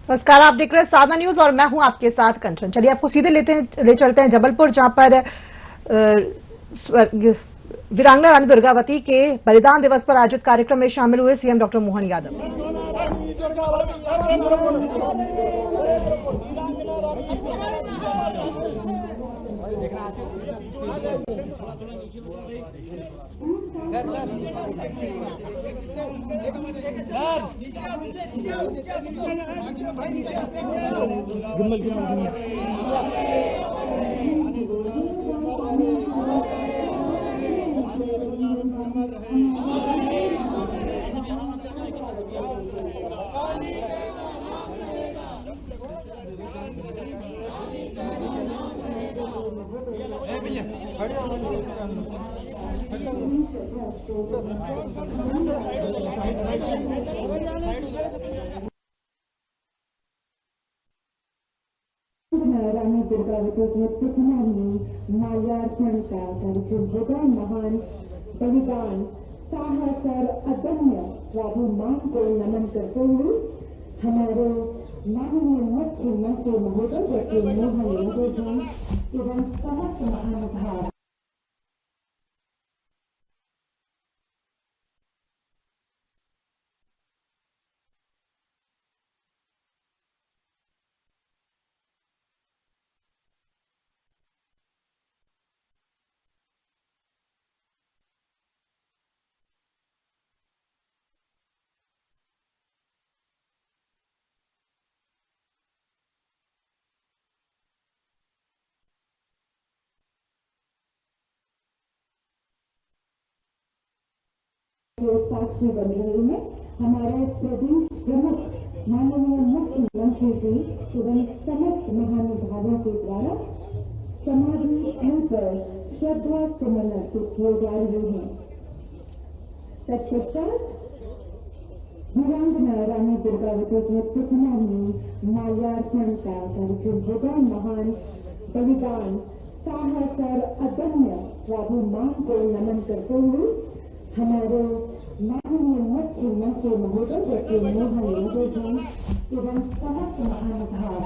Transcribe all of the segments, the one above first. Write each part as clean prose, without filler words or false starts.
नमस्कार, आप देख रहे हैं साधना न्यूज और मैं हूं आपके साथ कंचन। चलिए आपको सीधे ले चलते हैं जबलपुर, जहां पर वीरांगना रानी दुर्गावती के बलिदान दिवस पर आयोजित कार्यक्रम में शामिल हुए सीएम डॉक्टर मोहन यादव। रानी दुर्गावती के प्रतिमा में माल्यार्पण का कार्यक्रम होगा। महान बलिदान, साहस और अदम्य स्वाभिमान को नमन करते हुए हमारे माननीय मुख्यमंत्री महोदय डॉक्टर मोहन यादव जी एवं समस्त महानुभाव साक्षी बन रही है। हमारे प्रदेश प्रमुख माननीय मुख्यमंत्री जी एवं समस्त महानुभावों के द्वारा समाधि स्थल पर श्रद्धा सुमन अर्पित किए जा रहे हैं। तत्पश्चात वीरांगना रानी दुर्गावती के प्रतिमा में माल्यार्पण का कार्यक्रम होगा। महान बलिदान, साहस और अदम्य स्वाभिमान को नमन करते हुए हमारे माननीय मुख्यमंत्री महोदय डॉक्टर मोहन यादव जी एवं समस्त महानुभाव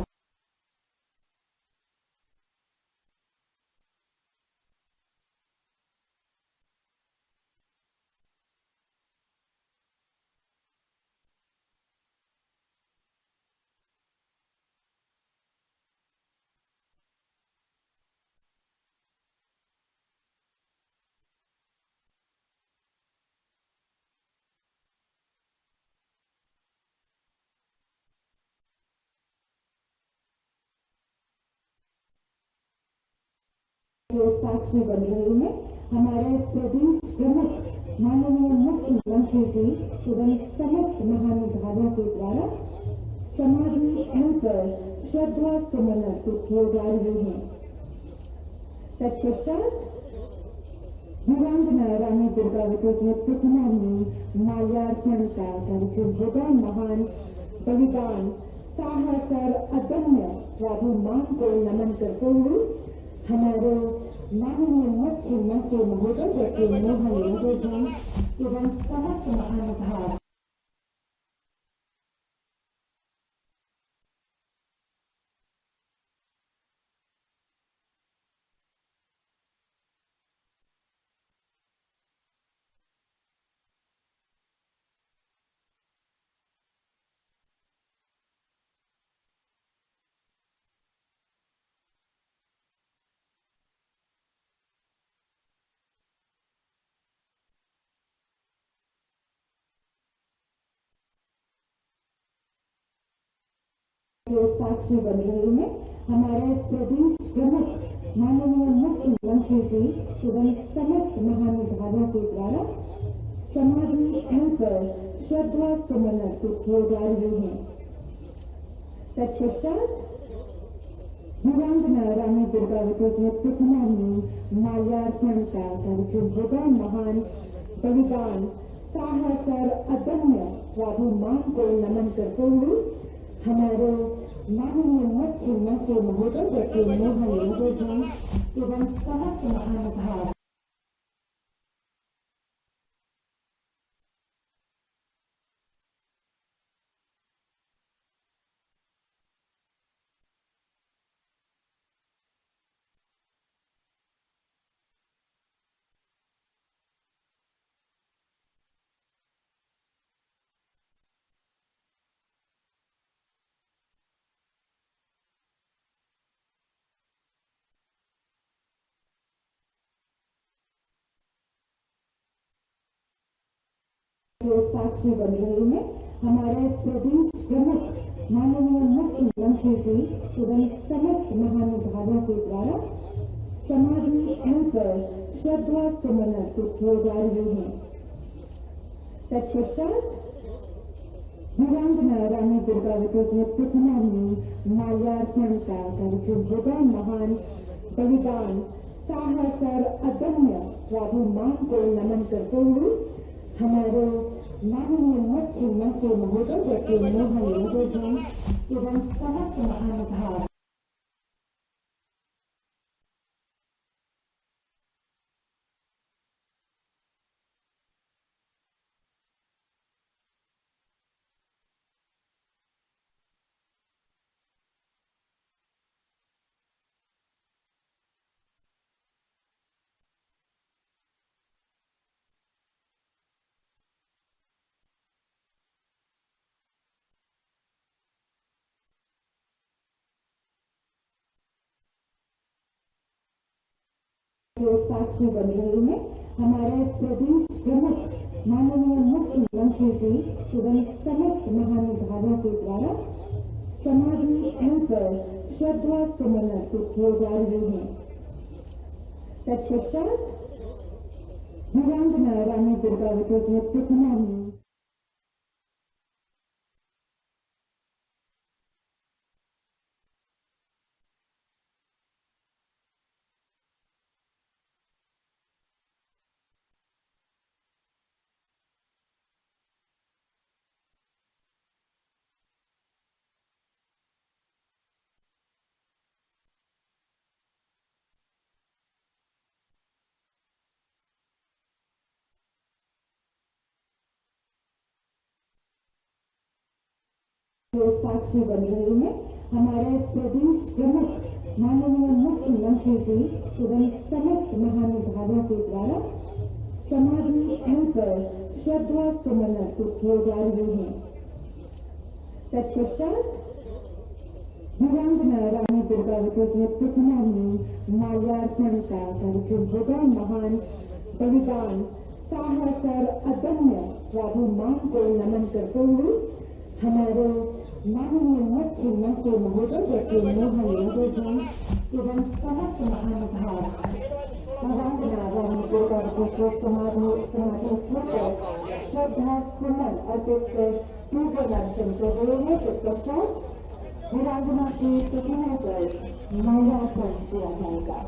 साक्षी बन रही है। हमारे प्रदेश प्रमुख माननीय मुख्यमंत्री जी एवं समस्त महानुभावों के द्वारा समाधि स्थल पर श्रद्धा सुमन अर्पित किए जा रहे हैं। तत्पश्चात वीरांगना रानी दुर्गावती के प्रतिमा में माल्यार्पण का कार्यक्रम होगा। महान बलिदान, साहस और अदम्य स्वाभिमान को नमन करते हुए हमारे माननीय मुख्यमंत्री महोदय डॉक्टर मोहन यादव जी एवं समस्त महानुभाव साक्षी बन रही है। हमारे प्रदेश प्रमुख माननीय मुख्यमंत्री जी एवं समस्त महानुभावों के द्वारा समाधि स्थल पर श्रद्धा सुमन अर्पित किए जा रहे हैं। तत्पश्चात वीरांगना रानी दुर्गावती के प्रतिमा में माल्यार्पण का कार्यक्रम होगा। महान बलिदान, साहस और अदम्य स्वाभिमान को नमन करते हुए हमारे माननीय मुख्यमंत्री महोदय डॉक्टर मोहन यादव जी एवं समस्त महानुभाव जो साक्षी बन रही है हमारे प्रदेश प्रमुख माननीय मुख्यमंत्री जी एवं समस्त महानुभावों के द्वारा समाधि स्थल पर श्रद्धा सुमन अर्पित किए जा रहे हैं। तत्पश्चात वीरांगना रानी दुर्गावती के प्रतिमा में माल्यार्पण का कार्यक्रम होगा। महान बलिदान साहस और अदम्य स्वाभिमान को नमन करते हुए हमारे माननीय मुख्यमंत्री महोदय डॉक्टर मोहन यादव जी एवं समस्त महानुभाव जो साक्षी बन रही है हमारे प्रदेश प्रमुख माननीय मुख्यमंत्री जी एवं समस्त महानुभावों के द्वारा समाधि स्थल पर श्रद्धा सुमन अर्पित किए जा रहे हैं। तत्पश्चात वीरांगना रानी दुर्गावती के प्रतिमा में जो साक्षी बन रही है हमारे प्रदेश प्रमुख माननीय मुख्यमंत्री जी एवं समस्त महानुभावों के द्वारा समाधि स्थल पर श्रद्धा सुमन अर्पित किए जा रहे हैं। तत्पश्चात वीरांगना रानी दुर्गावती के प्रतिमा में माल्यार्पण का कार्यक्रम होगा। महान बलिदान साहस और अदम्य स्वाभिमान को नमन करते हुए हमारे माननीय मुख्यमंत्री महोदय डॉक्टर मोहन यादव जी एवं समस्त महानुभाव वीरांगना रानी दुर्गावती को समाधि स्थल पर श्रद्धा सुमन अर्पित कर पूजन अर्चन कर रहे हैं। तत्पश्चात वीरांगना की प्रतिमा पर माल्यार्पण किया जाएगा।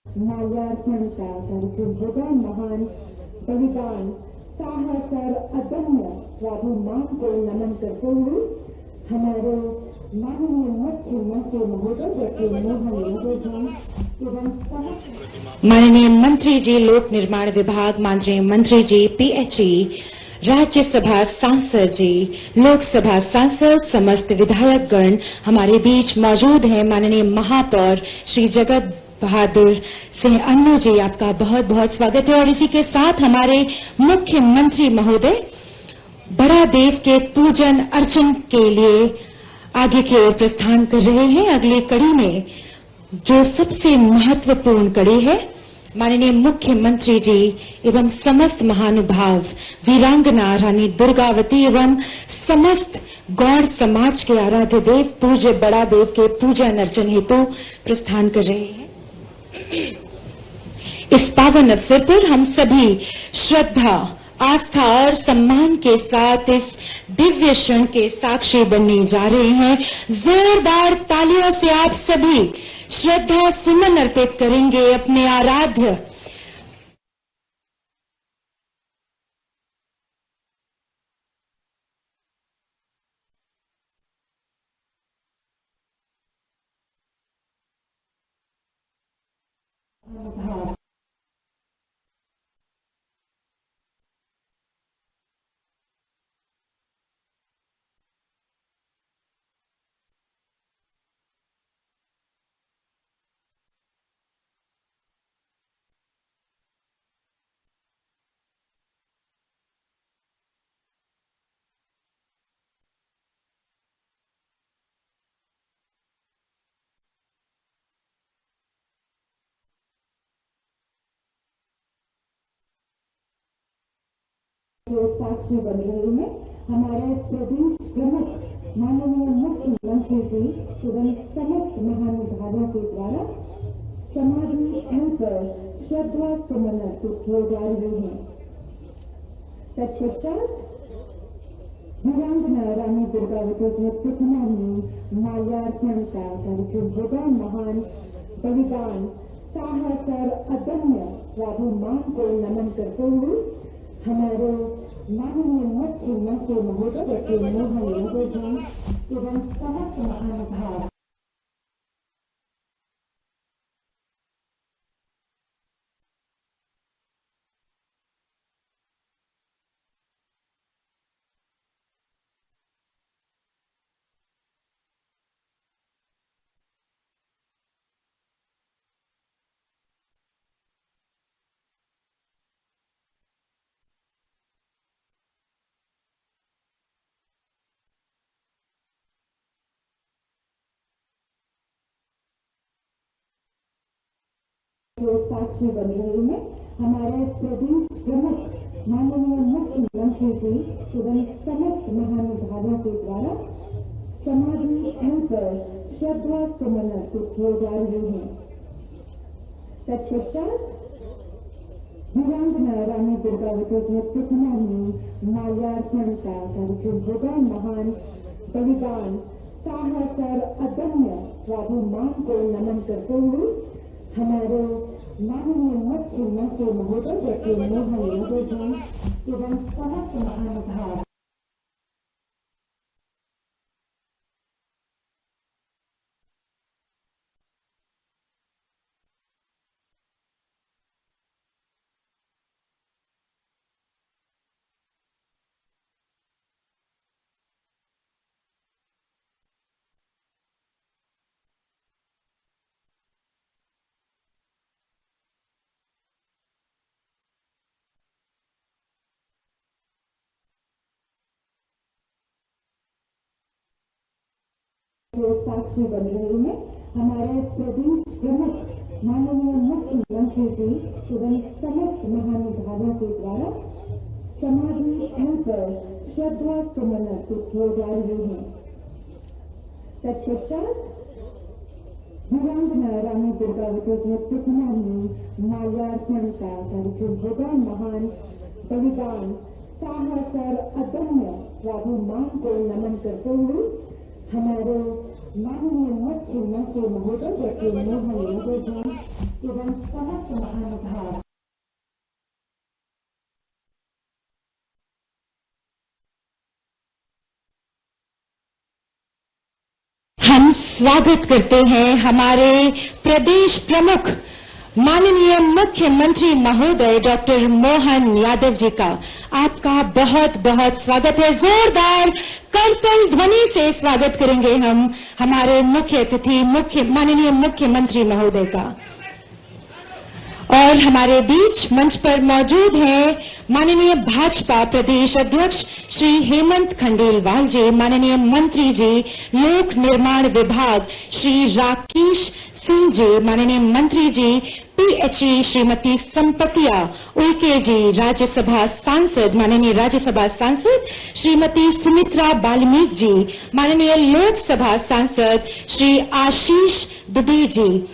माल्यार्पण का कार्यक्रम होगा। महान बलिदान साहस और अदम्य स्वाभिमान को नमन करते हुए हमारे माननीय मुख्यमंत्री महोदय डॉक्टर मोहन यादव जी एवं समस्त माननीय मंत्री जी लोक निर्माण विभाग, माननीय मंत्री जी पीएचई, राज्यसभा सांसद जी, लोकसभा सांसद, समस्त विधायकगण हमारे बीच मौजूद हैं। माननीय महापौर श्री जगत बहादुर सिंह अन्नू जी, आपका बहुत बहुत स्वागत है। और इसी के साथ हमारे मुख्यमंत्री महोदय बड़ा देव के पूजन अर्चन के लिए आगे की ओर प्रस्थान कर रहे हैं। अगली कड़ी में जो सबसे महत्वपूर्ण कड़ी है, माननीय मुख्यमंत्री जी एवं समस्त महानुभाव वीरांगना रानी दुर्गावती एवं समस्त गौड़ समाज के आराध्य देव पूज्य बड़ा देव के पूजन अर्चन हेतु प्रस्थान कर रहे हैं। इस पावन अवसर पर हम सभी श्रद्धा, आस्था और सम्मान के साथ इस दिव्य क्षण के साक्षी बनने जा रहे हैं। जोरदार तालियों से आप सभी श्रद्धा सुमन अर्पित करेंगे अपने आराध्य जो साक्षी बन रही है हमारे प्रदेश प्रमुख माननीय मुख्यमंत्री जी एवं समस्त महानुभावों के द्वारा समाधि स्थल पर श्रद्धा सुमन अर्पित किए जा रहे हैं। तत्पश्चात वीरांगना रानी दुर्गावती के प्रतिमा में माल्यार्पण का कार्यक्रम होगा। महान बलिदान साहस और अदम्य स्वाभिमान को नमन करते हुए हमारे माननीय मुख्यमंत्री महोदय डॉक्टर मोहन यादव जी एवं समस्त महानुभाव जो साक्षी बन रही है हमारे प्रदेश प्रमुख माननीय मुख्यमंत्री जी एवं समस्त महानुभावों के द्वारा समाधि स्थल पर श्रद्धा सुमन अर्पित किए जा रहे हैं। तत्पश्चात वीरांगना रानी दुर्गावती के प्रतिमा में माल्यार्पण का कार्यक्रम होगा। महान बलिदान साहस और अदम्य स्वाभिमान को नमन करते हुए हमारे माननीय मुख्यमंत्री महोदय डॉक्टर मोहन यादव जी एवं समस्त महानुभाव जो साक्षी बन रही है हमारे प्रदेश प्रमुख माननीय मुख्यमंत्री जी एवं समस्त महानुभावों के द्वारा समाधि स्थल पर श्रद्धा सुमन अर्पित किए जा रहे हैं। तत्पश्चात वीरांगना रानी दुर्गावती के प्रतिमा में माल्यार्पण का कार्यक्रम होगा। महान बलिदान साहस और अदम्य स्वाभिमान को नमन करते हुए हमारे माननीय मुख्यमंत्री महोदय डॉक्टर मोहन यादव जी एवं समस्त महानुभाव हम स्वागत करते हैं हमारे प्रदेश प्रमुख माननीय मुख्यमंत्री महोदय डॉक्टर मोहन यादव जी का। आपका बहुत बहुत स्वागत है। जोरदार करतल ध्वनि से स्वागत करेंगे हम हमारे मुख्य अतिथि माननीय मुख्यमंत्री महोदय का। और हमारे बीच मंच पर मौजूद हैं माननीय भाजपा प्रदेश अध्यक्ष श्री हेमंत खंडेलवाल जी, माननीय मंत्री जी लोक निर्माण विभाग श्री राकेश सिंह जी, माननीय मंत्री जी पीएचई श्रीमती संपतिया उइके जी, राज्यसभा सांसद माननीय राज्यसभा सांसद श्रीमती सुमित्रा बाल्मीक जी, माननीय लोकसभा सांसद श्री आशीष दुबे जी,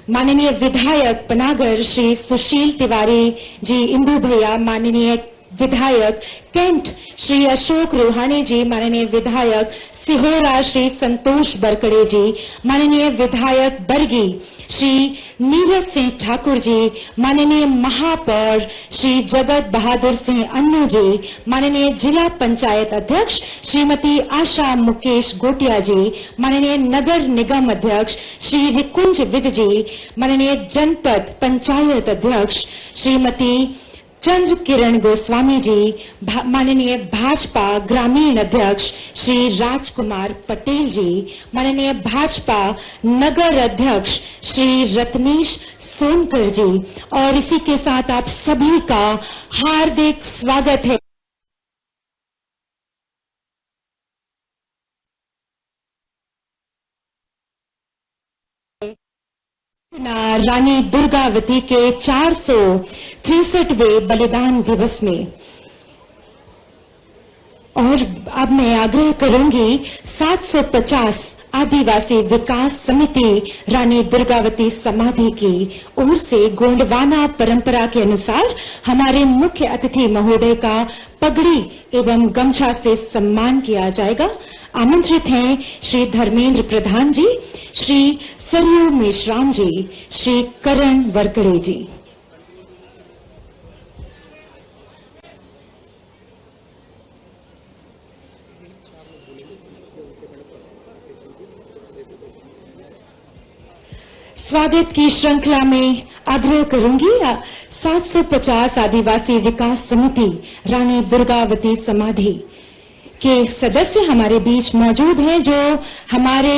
माननीय विधायक पनागर श्री सुशील तिवारी जी इंदु भैया, माननीय विधायक कैंट श्री अशोक रोहाणे जी, माननीय विधायक सिहोरा श्री संतोष बरकड़े जी, माननीय विधायक बरगी श्री नीरज सिंह ठाकुर जी, माननीय महापौर श्री जगत बहादुर सिंह अन्नू जी, माननीय जिला पंचायत अध्यक्ष श्रीमती आशा मुकेश गोटिया जी, माननीय नगर निगम अध्यक्ष श्री रिकुंज विज जी, माननीय जनपद पंचायत अध्यक्ष श्रीमती चंद्र किरण गोस्वामी जी, माननीय भाजपा ग्रामीण अध्यक्ष श्री राजकुमार पटेल जी, माननीय भाजपा नगर अध्यक्ष श्री रत्नेश सोनकर जी, और इसी के साथ आप सभी का हार्दिक स्वागत है। रानी दुर्गावती के 463वें बलिदान दिवस में और अब मैं आग्रह करूंगी 750 आदिवासी विकास समिति रानी दुर्गावती समाधि की ओर से गोंडवाना परंपरा के अनुसार हमारे मुख्य अतिथि महोदय का पगड़ी एवं गमछा से सम्मान किया जाएगा। आमंत्रित हैं श्री धर्मेंद्र प्रधान जी, श्री सरयू मेश्राम जी, श्री करण वरकड़े जी। स्वागत की श्रृंखला में आग्रह करूंगी 750 आदिवासी विकास समिति रानी दुर्गावती समाधि के सदस्य हमारे बीच मौजूद हैं, जो हमारे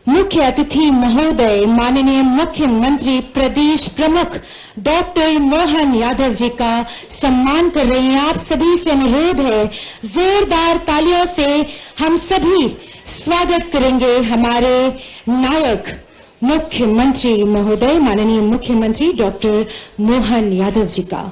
मुख्य अतिथि महोदय माननीय मुख्यमंत्री प्रदेश प्रमुख डॉक्टर मोहन यादव जी का सम्मान कर रहे हैं। आप सभी से अनुरोध है, जोरदार तालियों से हम सभी स्वागत करेंगे हमारे नायक मुख्यमंत्री महोदय माननीय मुख्यमंत्री डॉक्टर मोहन यादव जी का।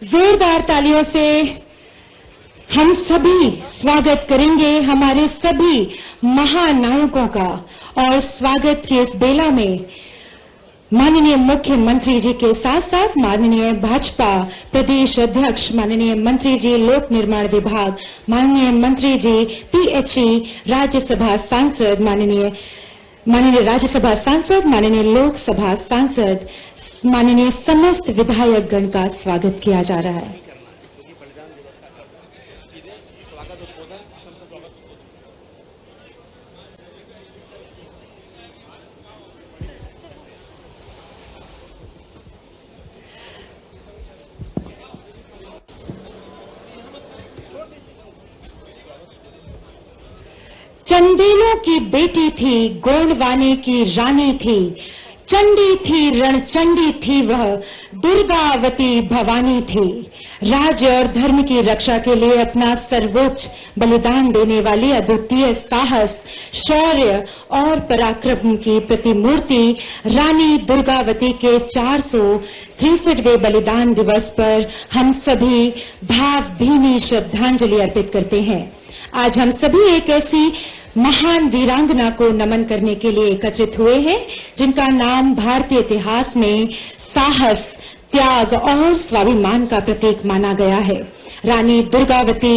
जोरदार तालियों से हम सभी स्वागत करेंगे हमारे सभी महानायकों का। और स्वागत की इस बेला में माननीय मुख्यमंत्री जी के साथ साथ माननीय भाजपा प्रदेश अध्यक्ष माननीय मंत्री जी लोक निर्माण विभाग, माननीय मंत्री जी पीएचई, राज्यसभा सांसद माननीय राज्यसभा सांसद, माननीय लोकसभा सांसद, माननीय समस्त विधायकगण का स्वागत किया जा रहा है। चंदेलों की बेटी थी, गोंडवाने की रानी थी, चंडी थी रणचंडी थी, वह दुर्गावती भवानी थी। राज्य और धर्म की रक्षा के लिए अपना सर्वोच्च बलिदान देने वाली अद्वितीय साहस, शौर्य और पराक्रम की प्रतिमूर्ति रानी दुर्गावती के 463वें बलिदान दिवस पर हम सभी भावभीनी श्रद्धांजलि अर्पित करते हैं। आज हम सभी एक ऐसी महान वीरांगना को नमन करने के लिए एकत्रित हुए हैं जिनका नाम भारतीय इतिहास में साहस, त्याग और स्वाभिमान का प्रतीक माना गया है। रानी दुर्गावती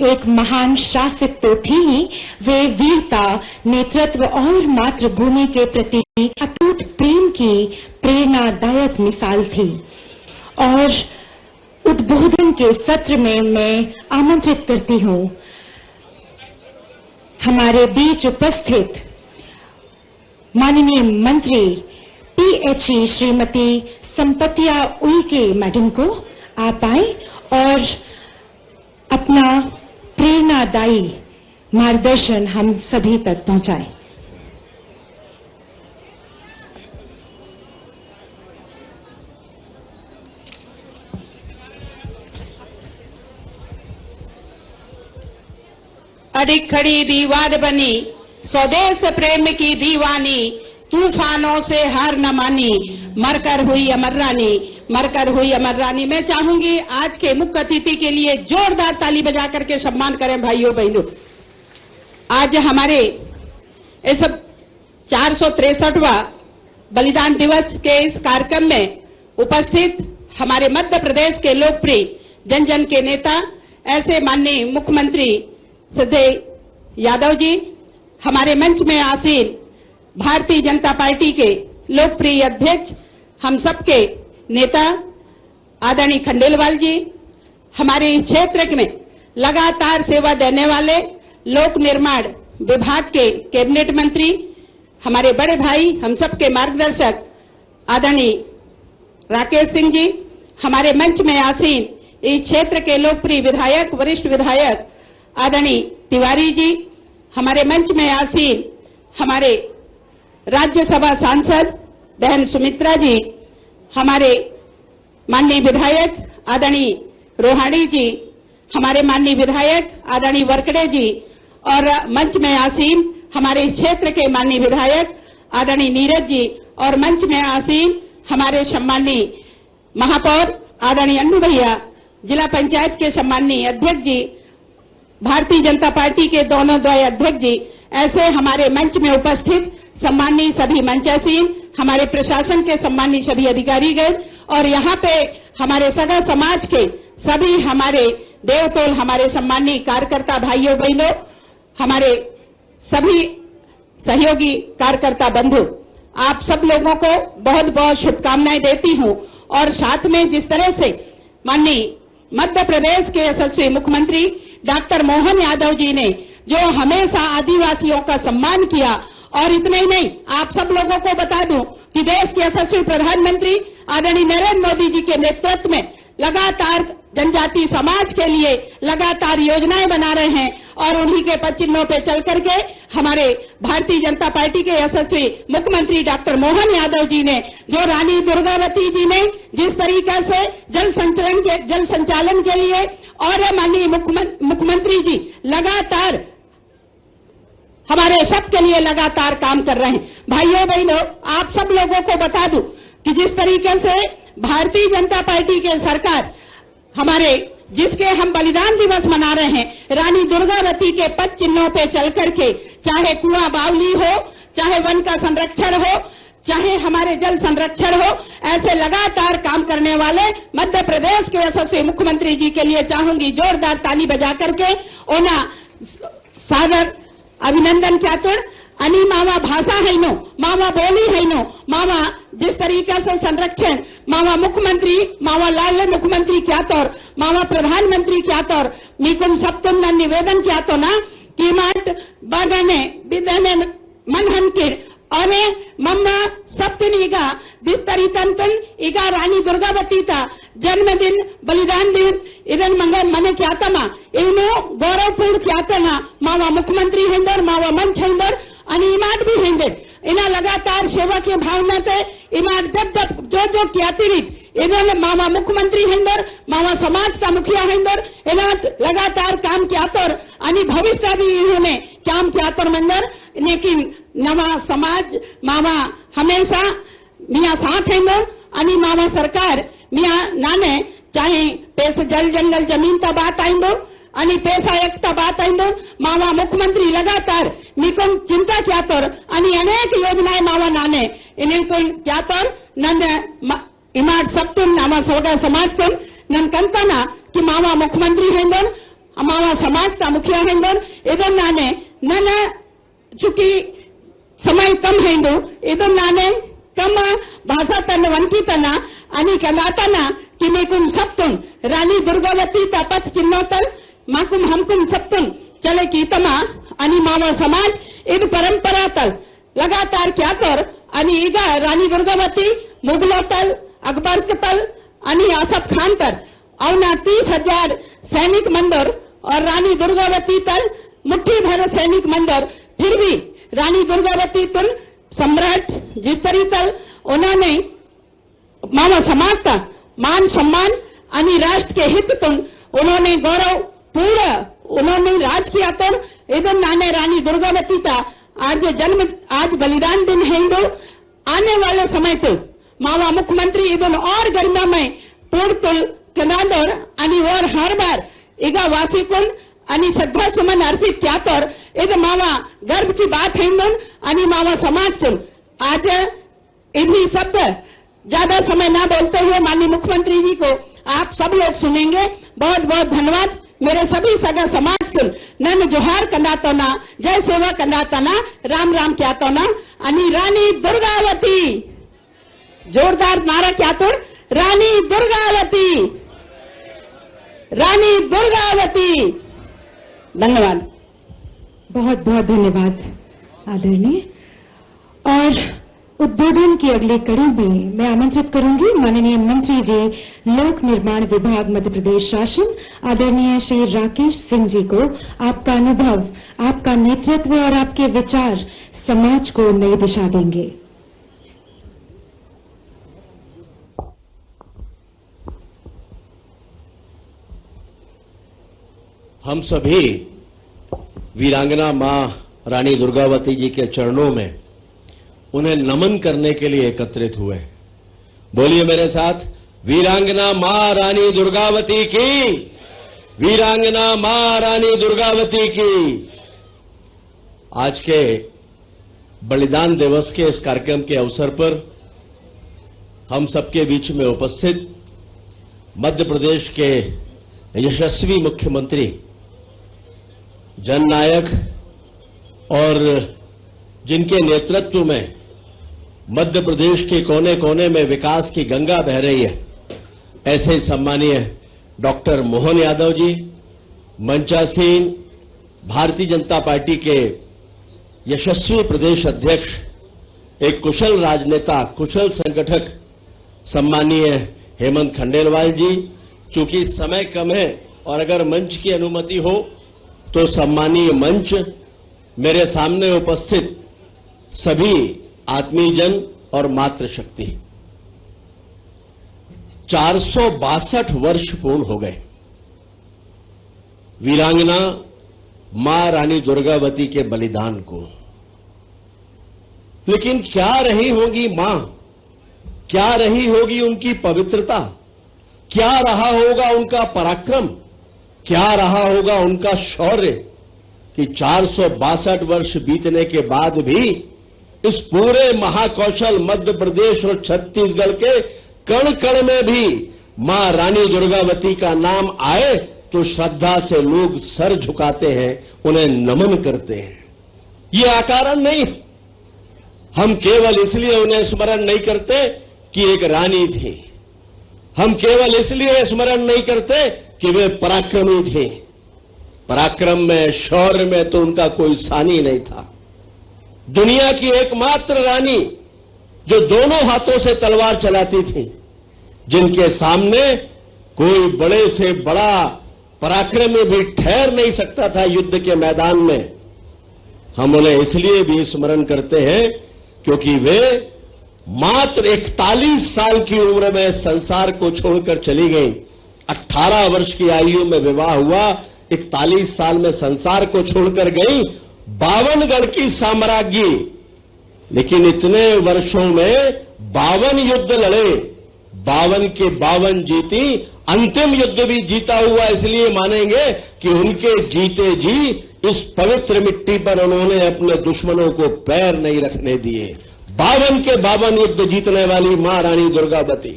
एक महान शासक तो थी ही, वे वीरता, नेतृत्व और मातृभूमि के प्रति अटूट प्रेम की प्रेरणादायक मिसाल थी। और उद्बोधन के सत्र में मैं आमंत्रित करती हूं हमारे बीच उपस्थित माननीय मंत्री पीएचई श्रीमती संपतिया उइके मैडम को। आप आए और अपना प्रेरणादायी मार्गदर्शन हम सभी तक पहुंचाएं। अडिग खड़ी दीवार बनी, स्वदेश प्रेम की दीवानी, तूफानों से हार न मानी, मरकर हुई अमर रानी, मरकर हुई अमर रानी। मैं चाहूंगी आज के मुख्य अतिथि के लिए जोरदार ताली बजा करके सम्मान करें भाइयों बहनों। आज हमारे इस 463वां बलिदान दिवस के इस कार्यक्रम में उपस्थित हमारे मध्य प्रदेश के लोकप्रिय जन जन के नेता ऐसे माननीय मुख्यमंत्री सिद्धे यादव जी, हमारे मंच में आसीन भारतीय जनता पार्टी के लोकप्रिय अध्यक्ष, हम सबके नेता आदरणीय खंडेलवाल जी, हमारे इस क्षेत्र में लगातार सेवा देने वाले लोक निर्माण विभाग के कैबिनेट मंत्री, हमारे बड़े भाई, हम सबके मार्गदर्शक आदरणीय राकेश सिंह जी, हमारे मंच में आसीन इस क्षेत्र के लोकप्रिय विधायक, वरिष्ठ विधायक आदरणीय तिवारी जी, हमारे मंच में आसीन हमारे राज्यसभा सांसद बहन सुमित्रा जी, हमारे माननीय विधायक आदरणीय रोहाणी जी, हमारे माननीय विधायक आदरणीय वरकड़े जी और मंच में आसीन हमारे इस क्षेत्र के माननीय विधायक आदरणीय नीरज जी और मंच में आसीन हमारे सम्माननीय महापौर आदरणीय अन्नू भैया, जिला पंचायत के सम्माननीय अध्यक्ष जी, भारतीय जनता पार्टी के दोनों द्वय अध्यक्ष जी, ऐसे हमारे मंच में उपस्थित सम्माननीय सभी मंचासीन, हमारे प्रशासन के सम्माननीय सभी अधिकारीगण और यहाँ पे हमारे सगा समाज के सभी हमारे देवतोल, हमारे सम्माननीय कार्यकर्ता भाइयों बहनों, हमारे सभी सहयोगी कार्यकर्ता बंधु, आप सब लोगों को बहुत बहुत शुभकामनाएं देती हूं। और साथ में जिस तरह से माननीय मध्य प्रदेश के यशस्वी मुख्यमंत्री डॉक्टर मोहन यादव जी ने जो हमेशा आदिवासियों का सम्मान किया, और इतना ही नहीं, आप सब लोगों को बता दूं कि देश के यशस्वी प्रधानमंत्री आदरणीय नरेंद्र मोदी जी के नेतृत्व में लगातार जनजाति समाज के लिए लगातार योजनाएं बना रहे हैं और उन्हीं के पद चिन्हों पे चल करके हमारे भारतीय जनता पार्टी के यशस्वी मुख्यमंत्री डॉक्टर मोहन यादव जी ने जो रानी दुर्गावती जी ने जिस तरीका से जल संचालन के लिए और माननीय मुख्यमंत्री जी लगातार हमारे सबके लिए लगातार काम कर रहे हैं। भाइयों बहनों, आप सब लोगों को बता दूं कि जिस तरीके से भारतीय जनता पार्टी के सरकार हमारे जिसके हम बलिदान दिवस मना रहे हैं, रानी दुर्गावती के पद चिन्हों पे चल करके, चाहे कुआं बावली हो, चाहे वन का संरक्षण हो, चाहे हमारे जल संरक्षण हो, ऐसे लगातार काम करने वाले मध्य प्रदेश के यशस्वी मुख्यमंत्री जी के लिए चाहूंगी जोरदार ताली बजा करके ओना सादर अभिनंदन ख्यातुर। अनि मावा भाषा है नो, मावा बोली है नो, मावा जिस तरीके से संरक्षण मावा मुख्यमंत्री, मावा लाल मुख्यमंत्री क्या तौर, मावा प्रधानमंत्री क्या तौर, मीकुम सप्तम न निवेदन क्या तो ना कि माट बागने विदने मनहन के और मम्मा सप्तन ईगा बिस्तरी तंतन ईगा रानी दुर्गावती था जन्मदिन बलिदान दिन इधन मंगल मने क्या तमा इनो गौरवपूर्ण क्या तना मावा मुख्यमंत्री हेंदर, मावा मंच हेंदर आणि इमाट भी हेंदर, इना लगातार सेवा की भावना से इमाट जब जो क्यातिरित इन्होंने मावा मुख्यमंत्री हेंदर, मावा समाज का मुखिया हेंदर, इना लगातार काम किया तोर आणि भविष्य भी इन्होंने काम किया तोर मंदर, लेकिन नवा समाज मावा हमेशा मिया साथ हेंदर आणि मावा सरकार मिया नाने चाहे पैसे जल जंगल जमीन का बात आइंदो आणि पैसा एकता बात आइंदो, मावा मुख्यमंत्री लगातार मीकों चिंता क्या तोर आणि अनेक योजनाएं मावा नाने इन्हें कोई क्या तोर नन इमाट सप्तुन नामा सवगा समाज तुन नन कंतना कि मावा मुख्यमंत्री हेंदर, मावा समाज का मुखिया हेंदर, इधर नाने नन चूंकि समय कम हेंदो इधर नाने कम भाषा तन वनकी तना आणि कनातना कि मेकुम सप्तुन रानी दुर्गावती का पथ चिन्होतल माकुम हमकुम सप्तुन चले कीतमा आणि मावा समाज इन परंपरा तल लगातार क्या कर आणि ईगा रानी दुर्गावती मुगलोतल अकबर आणि आसफ खान तर अवना 30,000 सैनिक मंदिर और रानी दुर्गावती तल मुट्ठी भर सैनिक मंदिर, फिर भी रानी दुर्गावती तुल सम्राट जिस तरी तल उन्होंने मावा समाज का मान सम्मान आणि राष्ट्र के हित तुल उन्होंने गौरव पूर्ण उन्होंने राज किया तो इधर नाने रानी दुर्गावती का आज बलिदान दिन है हिंदू आने वाले समय तो मावा मुख्यमंत्री इधर और गरिमा में पूर्ण तुल कनादर आणि और हर बार इगा वासिकुल आणि श्रद्धा सुमन अर्पित क्या तौर इधर मावा गर्व की बात है हिंदू आणि मावा समाज तुल आज इन्हीं सब ज्यादा समय ना बोलते हुए माननीय मुख्यमंत्री जी को आप सब लोग सुनेंगे। बहुत बहुत धन्यवाद। मेरे सभी सगा समाज को नन जोहार कंदातो ना, जय सेवा कंदाता ना, राम राम क्या तो ना आणि रानी दुर्गावती जोरदार नारा क्या तो रानी दुर्गावती, रानी दुर्गावती। धन्यवाद, बहुत बहुत धन्यवाद आदरणीय। और उद्बोधन की अगली कड़ी में मैं आमंत्रित करूंगी माननीय मंत्री जी लोक निर्माण विभाग मध्य प्रदेश शासन आदरणीय श्री राकेश सिंह जी को आपका अनुभव, आपका नेतृत्व और आपके विचार समाज को नई दिशा देंगे। हम सभी वीरांगना मां रानी दुर्गावती जी के चरणों में उन्हें नमन करने के लिए एकत्रित हुए। बोलिए मेरे साथ, वीरांगना मां रानी दुर्गावती की, वीरांगना मां रानी दुर्गावती की। आज के बलिदान दिवस के इस कार्यक्रम के अवसर पर हम सबके बीच में उपस्थित मध्य प्रदेश के यशस्वी मुख्यमंत्री, जननायक और जिनके नेतृत्व में मध्य प्रदेश के कोने कोने में विकास की गंगा बह रही है, ऐसे सम्मानीय डॉक्टर मोहन यादव जी, मंचासीन भारतीय जनता पार्टी के यशस्वी प्रदेश अध्यक्ष, एक कुशल राजनेता, कुशल संगठक सम्मानीय हेमंत खंडेलवाल जी। चूंकि समय कम है और अगर मंच की अनुमति हो तो सम्मानीय मंच, मेरे सामने उपस्थित सभी आत्मीयजन और मातृशक्ति। 462 वर्ष पूर्ण हो गए वीरांगना मां रानी दुर्गावती के बलिदान को। लेकिन क्या रही होगी मां, क्या रही होगी उनकी पवित्रता, क्या रहा होगा उनका पराक्रम, क्या रहा होगा उनका शौर्य कि 462 वर्ष बीतने के बाद भी इस पूरे महाकौशल मध्य प्रदेश और छत्तीसगढ़ के कण कण में भी मां रानी दुर्गावती का नाम आए तो श्रद्धा से लोग सर झुकाते हैं, उन्हें नमन करते हैं। ये अकारण नहीं, हम केवल इसलिए उन्हें स्मरण नहीं करते कि एक रानी थी, हम केवल इसलिए स्मरण नहीं करते कि वे पराक्रमी थे। पराक्रम में, शौर्य में तो उनका कोई सानी नहीं था। दुनिया की एकमात्र रानी जो दोनों हाथों से तलवार चलाती थी, जिनके सामने कोई बड़े से बड़ा पराक्रमी भी ठहर नहीं सकता था युद्ध के मैदान में। हम उन्हें इसलिए भी स्मरण करते हैं क्योंकि वे मात्र 41 साल की उम्र में संसार को छोड़कर चली गई। 18 वर्ष की आयु में विवाह हुआ, 41 साल में संसार को छोड़कर गई। 52 गढ़ की साम्राज्ञी, लेकिन इतने वर्षों में 52 युद्ध लड़े, 52 के 52 जीती। अंतिम युद्ध भी जीता हुआ इसलिए मानेंगे कि उनके जीते जी इस पवित्र मिट्टी पर उन्होंने अपने दुश्मनों को पैर नहीं रखने दिए। 52 के 52 युद्ध जीतने वाली मां रानी दुर्गावती।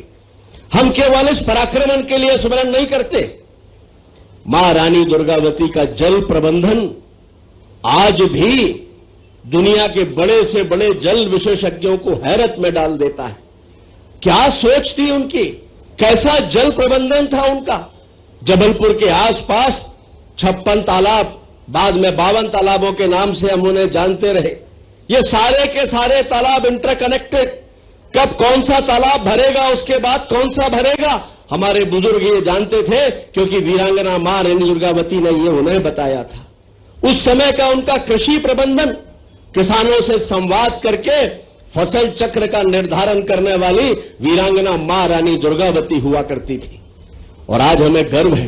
हम केवल इस पराक्रमण के लिए स्मरण नहीं करते, मां रानी दुर्गावती का जल प्रबंधन आज भी दुनिया के बड़े से बड़े जल विशेषज्ञों को हैरत में डाल देता है। क्या सोच थी उनकी, कैसा जल प्रबंधन था उनका। जबलपुर के आसपास 56 तालाब, बाद में 52 तालाबों के नाम से हम उन्हें जानते रहे। ये सारे के सारे तालाब इंटरकनेक्टेड। कब कौन सा तालाब भरेगा, उसके बाद कौन सा भरेगा, हमारे बुजुर्ग ये जानते थे, क्योंकि वीरांगना मां रानी दुर्गावती ने ये उन्हें बताया था। उस समय का उनका कृषि प्रबंधन, किसानों से संवाद करके फसल चक्र का निर्धारण करने वाली वीरांगना मां रानी दुर्गावती हुआ करती थी। और आज हमें गर्व है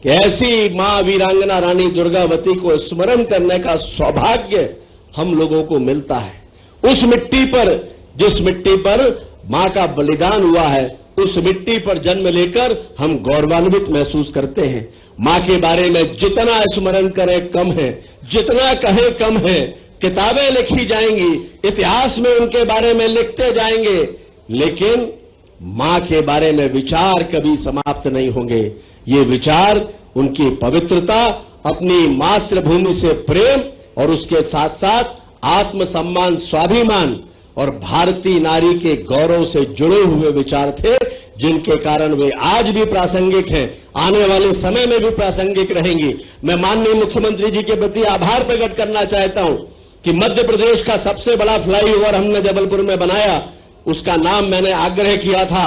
कि ऐसी मां वीरांगना रानी दुर्गावती को स्मरण करने का सौभाग्य हम लोगों को मिलता है। उस मिट्टी पर, जिस मिट्टी पर मां का बलिदान हुआ है, उस मिट्टी पर जन्म लेकर हम गौरवान्वित महसूस करते हैं। मां के बारे में जितना स्मरण करें कम है, जितना कहें कम है। किताबें लिखी जाएंगी, इतिहास में उनके बारे में लिखते जाएंगे, लेकिन मां के बारे में विचार कभी समाप्त नहीं होंगे। ये विचार उनकी पवित्रता, अपनी मातृभूमि से प्रेम और उसके साथ साथ आत्मसम्मान, स्वाभिमान और भारतीय नारी के गौरव से जुड़े हुए विचार थे, जिनके कारण वे आज भी प्रासंगिक हैं, आने वाले समय में भी प्रासंगिक रहेंगी। मैं माननीय मुख्यमंत्री जी के प्रति आभार प्रकट करना चाहता हूं कि मध्य प्रदेश का सबसे बड़ा फ्लाईओवर हमने जबलपुर में बनाया। उसका नाम मैंने आग्रह किया था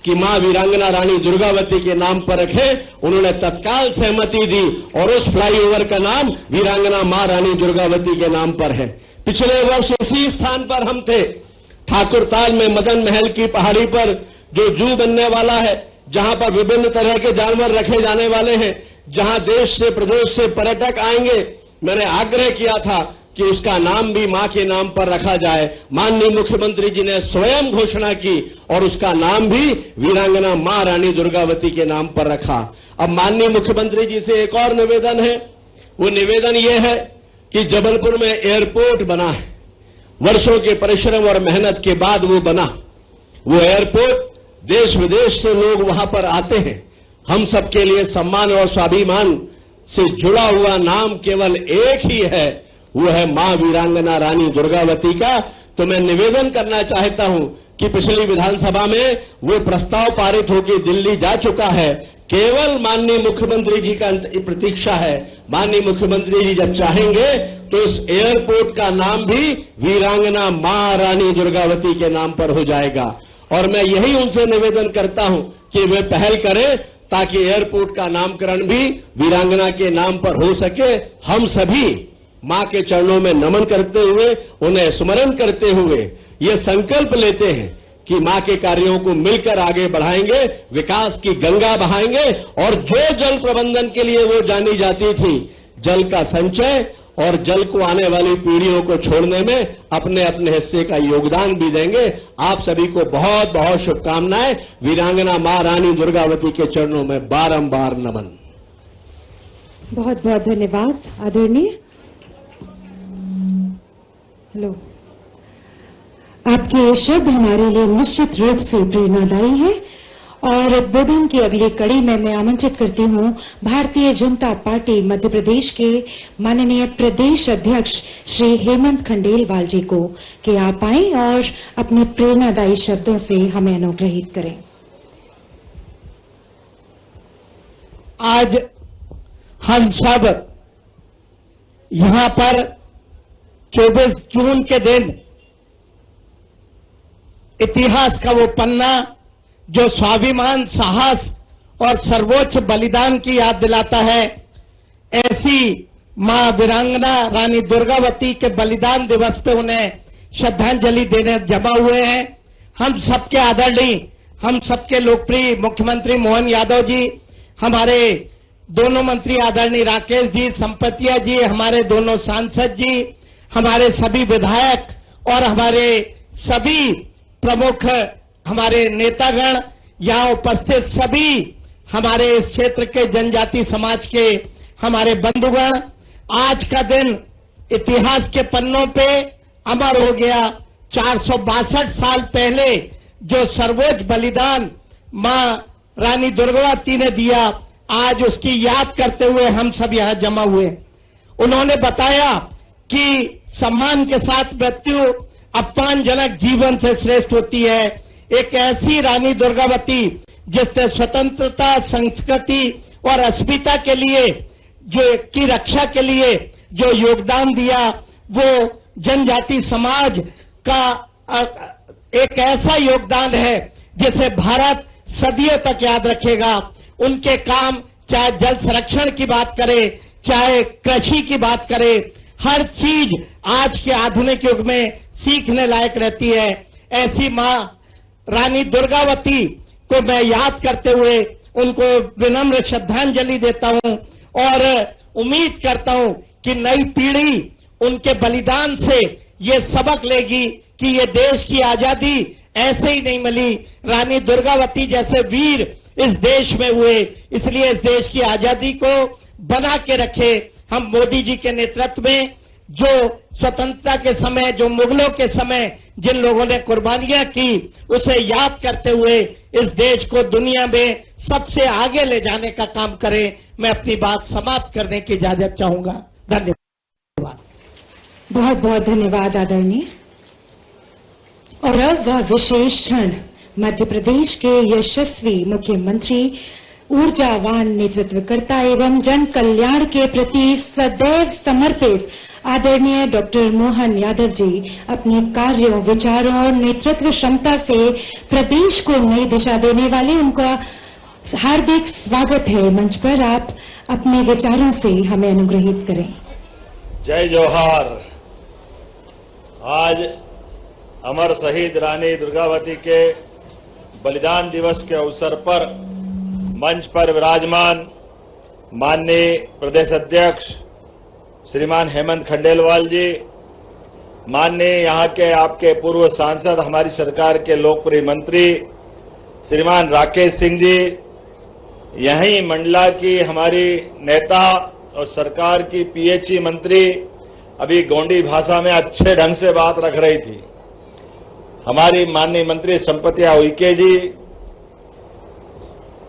कि मां वीरांगना रानी दुर्गावती के नाम पर रखें। उन्होंने तत्काल सहमति दी और उस फ्लाईओवर का नाम वीरांगना मां रानी दुर्गावती के नाम पर है। पिछले वर्ष इसी स्थान पर हम थे, ठाकुरताल में मदन महल की पहाड़ी पर जो जू बनने वाला है, जहां पर विभिन्न तरह के जानवर रखे जाने वाले हैं, जहां देश से प्रदेश से पर्यटक आएंगे। मैंने आग्रह किया था कि उसका नाम भी मां के नाम पर रखा जाए। माननीय मुख्यमंत्री जी ने स्वयं घोषणा की और उसका नाम भी वीरांगना मां रानी दुर्गावती के नाम पर रखा। अब माननीय मुख्यमंत्री जी से एक और निवेदन है। वो निवेदन ये है कि जबलपुर में एयरपोर्ट बना है, वर्षों के परिश्रम और मेहनत के बाद वो बना। वो एयरपोर्ट देश विदेश से लोग वहां पर आते हैं। हम सबके लिए सम्मान और स्वाभिमान से जुड़ा हुआ नाम केवल एक ही है, वो है मां वीरांगना रानी दुर्गावती का। तो मैं निवेदन करना चाहता हूं कि पिछली विधानसभा में वो प्रस्ताव पारित होकर दिल्ली जा चुका है। केवल माननीय मुख्यमंत्री जी का प्रतीक्षा है। माननीय मुख्यमंत्री जी जब चाहेंगे तो इस एयरपोर्ट का नाम भी वीरांगना मां रानी दुर्गावती के नाम पर हो जाएगा। और मैं यही उनसे निवेदन करता हूं कि वे पहल करें ताकि एयरपोर्ट का नामकरण भी वीरांगना के नाम पर हो सके। हम सभी मां के चरणों में नमन करते हुए, उन्हें स्मरण करते हुए ये संकल्प लेते हैं कि मां के कार्यों को मिलकर आगे बढ़ाएंगे, विकास की गंगा बहाएंगे और जो जल प्रबंधन के लिए वो जानी जाती थी, जल का संचय और जल को आने वाली पीढ़ियों को छोड़ने में अपने अपने हिस्से का योगदान भी देंगे। आप सभी को बहुत बहुत शुभकामनाएं। वीरांगना मां रानी दुर्गावती के चरणों में बारंबार नमन। बहुत बहुत धन्यवाद आदरणीय। हेलो, आपके शब्द हमारे लिए निश्चित रूप से प्रेरणादायी है। और उद्बोधन की अगली कड़ी में मैं आमंत्रित करती हूं भारतीय जनता पार्टी मध्य प्रदेश के माननीय प्रदेश अध्यक्ष श्री हेमंत खंडेलवाल जी को कि आप आएं और अपने प्रेरणादायी शब्दों से हमें अनुग्रहित करें। आज हम सब यहां पर 24 जून के दिन इतिहास का वो पन्ना जो स्वाभिमान, साहस और सर्वोच्च बलिदान की याद दिलाता है, ऐसी मां वीरांगना रानी दुर्गावती के बलिदान दिवस पे उन्हें श्रद्धांजलि देने जमा हुए हैं। हम सबके आदरणीय, हम सबके लोकप्रिय मुख्यमंत्री मोहन यादव जी, हमारे दोनों मंत्री आदरणीय राकेश जी, संपतिया जी, हमारे दोनों सांसद जी, हमारे सभी विधायक और हमारे सभी प्रमुख हमारे नेतागण, यहां उपस्थित सभी हमारे इस क्षेत्र के जनजाति समाज के हमारे बंधुगण, आज का दिन इतिहास के पन्नों पे अमर हो गया। 462 साल पहले जो सर्वोच्च बलिदान मां रानी दुर्गावती ने दिया, आज उसकी याद करते हुए हम सब यहां जमा हुए। उन्होंने बताया कि सम्मान के साथ मृत्यु अपमानजनक जीवन से श्रेष्ठ होती है। एक ऐसी रानी दुर्गावती जिसने स्वतंत्रता, संस्कृति और अस्मिता के लिए जो की रक्षा के लिए जो योगदान दिया, वो जनजाति समाज का एक ऐसा योगदान है जिसे भारत सदियों तक याद रखेगा। उनके काम चाहे जल संरक्षण की बात करे, चाहे कृषि की बात करे, हर चीज आज के आधुनिक युग में सीखने लायक रहती है। ऐसी मां रानी दुर्गावती को मैं याद करते हुए उनको विनम्र श्रद्धांजलि देता हूं और उम्मीद करता हूं कि नई पीढ़ी उनके बलिदान से ये सबक लेगी कि ये देश की आजादी ऐसे ही नहीं मिली, रानी दुर्गावती जैसे वीर इस देश में हुए, इसलिए इस देश की आजादी को बना के रखे। हम मोदी जी के नेतृत्व में जो स्वतंत्रता के समय, जो मुगलों के समय जिन लोगों ने कुर्बानियां की, उसे याद करते हुए इस देश को दुनिया में सबसे आगे ले जाने का काम करें। मैं अपनी बात समाप्त करने की इजाजत चाहूंगा। धन्यवाद। बहुत बहुत धन्यवाद आदरणीय। और अब वह विशेष क्षण मध्य प्रदेश के यशस्वी मुख्यमंत्री, ऊर्जावान नेतृत्वकर्ता एवं जन कल्याण के प्रति सदैव समर्पित आदरणीय डॉक्टर मोहन यादव जी अपने कार्यों, विचारों और नेतृत्व क्षमता से प्रदेश को नई दिशा देने वाले, उनका हार्दिक स्वागत है। मंच पर आप अपने विचारों से हमें अनुग्रहित करें। जय जोहार। आज अमर शहीद रानी दुर्गावती के बलिदान दिवस के अवसर पर मंच पर विराजमान माननीय प्रदेश अध्यक्ष श्रीमान हेमंत खंडेलवाल जी, माननीय यहां के आपके पूर्व सांसद, हमारी सरकार के लोकप्रिय मंत्री श्रीमान राकेश सिंह जी, यहीं मंडला की हमारी नेता और सरकार की पीएचई मंत्री अभी गोंडी भाषा में अच्छे ढंग से बात रख रही थी, हमारी माननीय मंत्री संपतिया उइके जी,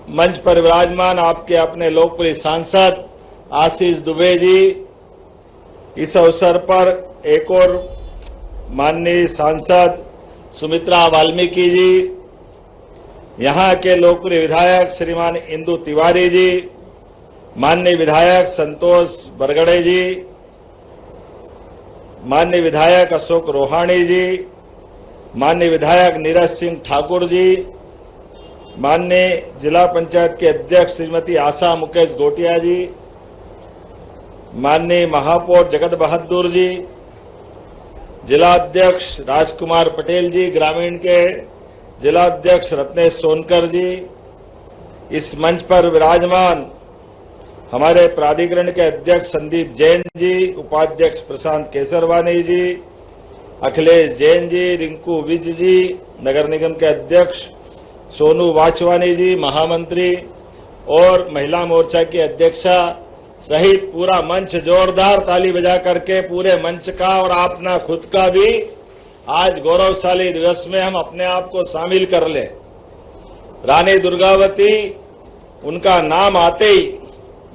मंच पर विराजमान आपके अपने लोकप्रिय सांसद आशीष दुबे जी, इस अवसर पर एक और माननीय सांसद सुमित्रा वाल्मीकि जी, यहां के लोकप्रिय विधायक श्रीमान इंदु तिवारी जी, माननीय विधायक संतोष बरगड़े जी, माननीय विधायक अशोक रोहाणी जी, माननीय विधायक नीरज सिंह ठाकुर जी, माननीय जिला पंचायत के अध्यक्ष श्रीमती आशा मुकेश गोटिया जी, माननीय महापौर जगत बहादुर जी, जिला अध्यक्ष राजकुमार पटेल जी, ग्रामीण के जिला अध्यक्ष रत्नेश सोनकर जी, इस मंच पर विराजमान हमारे प्राधिकरण के अध्यक्ष संदीप जैन जी, उपाध्यक्ष प्रशांत केसरवानी जी, अखिलेश जैन जी, रिंकू विज जी, नगर निगम के अध्यक्ष सोनू वाचवानी जी, महामंत्री और महिला मोर्चा की अध्यक्षा सहित पूरा मंच जोरदार ताली बजा करके पूरे मंच का और अपना खुद का भी आज गौरवशाली दिवस में हम अपने आप को शामिल कर लें। रानी दुर्गावती, उनका नाम आते ही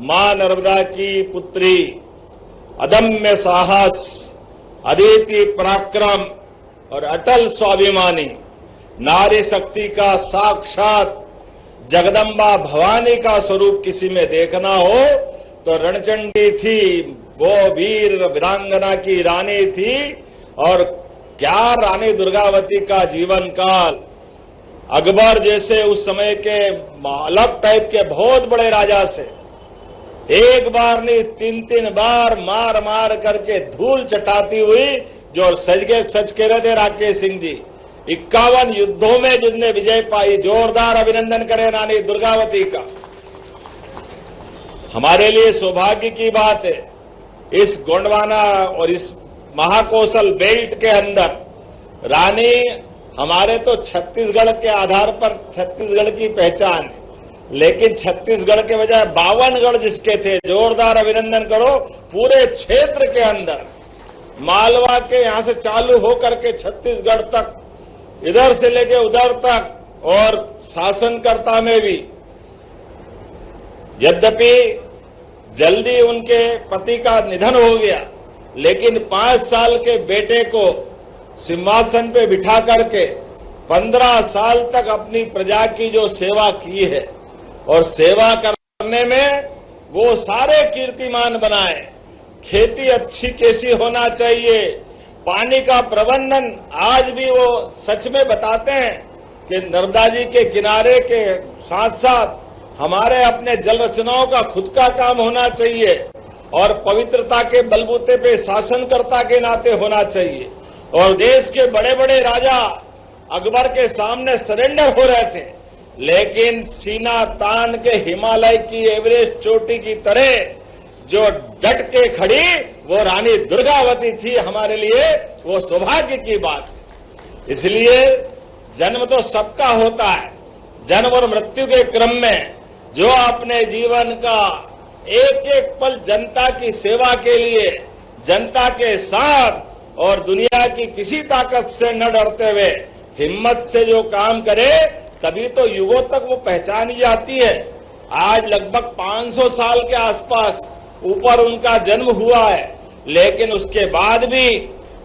मां नर्मदा की पुत्री, अदम्य साहस, अद्वितीय पराक्रम और अटल स्वाभिमानी, नारी शक्ति का साक्षात जगदम्बा भवानी का स्वरूप किसी में देखना हो तो रणचंडी थी, वो वीर वीरांगना की रानी थी। और क्या रानी दुर्गावती का जीवन काल, अकबर जैसे उस समय के अलग टाइप के बहुत बड़े राजा से एक बार नहीं 3-3 बार मार मार करके धूल चटाती हुई, जो सच कह रहे थे राकेश सिंह जी, 51 युद्धों में जिसने विजय पाई। जोरदार अभिनंदन करें रानी दुर्गावती का। हमारे लिए सौभाग्य की बात है, इस गोंडवाना और इस महाकौशल बेल्ट के अंदर रानी, हमारे तो छत्तीसगढ़ के आधार पर छत्तीसगढ़ की पहचान है, लेकिन छत्तीसगढ़ के बजाय 52 गढ़ जिसके थे, जोरदार अभिनंदन करो। पूरे क्षेत्र के अंदर मालवा के यहां से चालू होकर के छत्तीसगढ़ तक, इधर से लेके उधर तक, और शासनकर्ता में भी, यद्यपि जल्दी उनके पति का निधन हो गया, लेकिन 5 साल के बेटे को सिंहासन पे बिठा करके 15 साल तक अपनी प्रजा की जो सेवा की है, और सेवा करने में वो सारे कीर्तिमान बनाए। खेती अच्छी कैसी होना चाहिए, पानी का प्रबंधन, आज भी वो सच में बताते हैं कि नर्मदा जी के किनारे के साथ साथ हमारे अपने जल रचनाओं का खुद का काम होना चाहिए, और पवित्रता के बलबूते पे शासनकर्ता के नाते होना चाहिए। और देश के बड़े बड़े राजा अकबर के सामने सरेंडर हो रहे थे, लेकिन सीना तान के हिमालय की एवरेस्ट चोटी की तरह जो डट के खड़ी, वो रानी दुर्गावती थी। हमारे लिए वो सौभाग्य की बात है। इसलिए जन्म तो सबका होता है, जन्म और मृत्यु के क्रम में जो अपने जीवन का एक एक पल जनता की सेवा के लिए, जनता के साथ और दुनिया की किसी ताकत से न डरते हुए हिम्मत से जो काम करे, तभी तो युगों तक वो पहचानी जाती है। आज लगभग 500 साल के आसपास ऊपर उनका जन्म हुआ है, लेकिन उसके बाद भी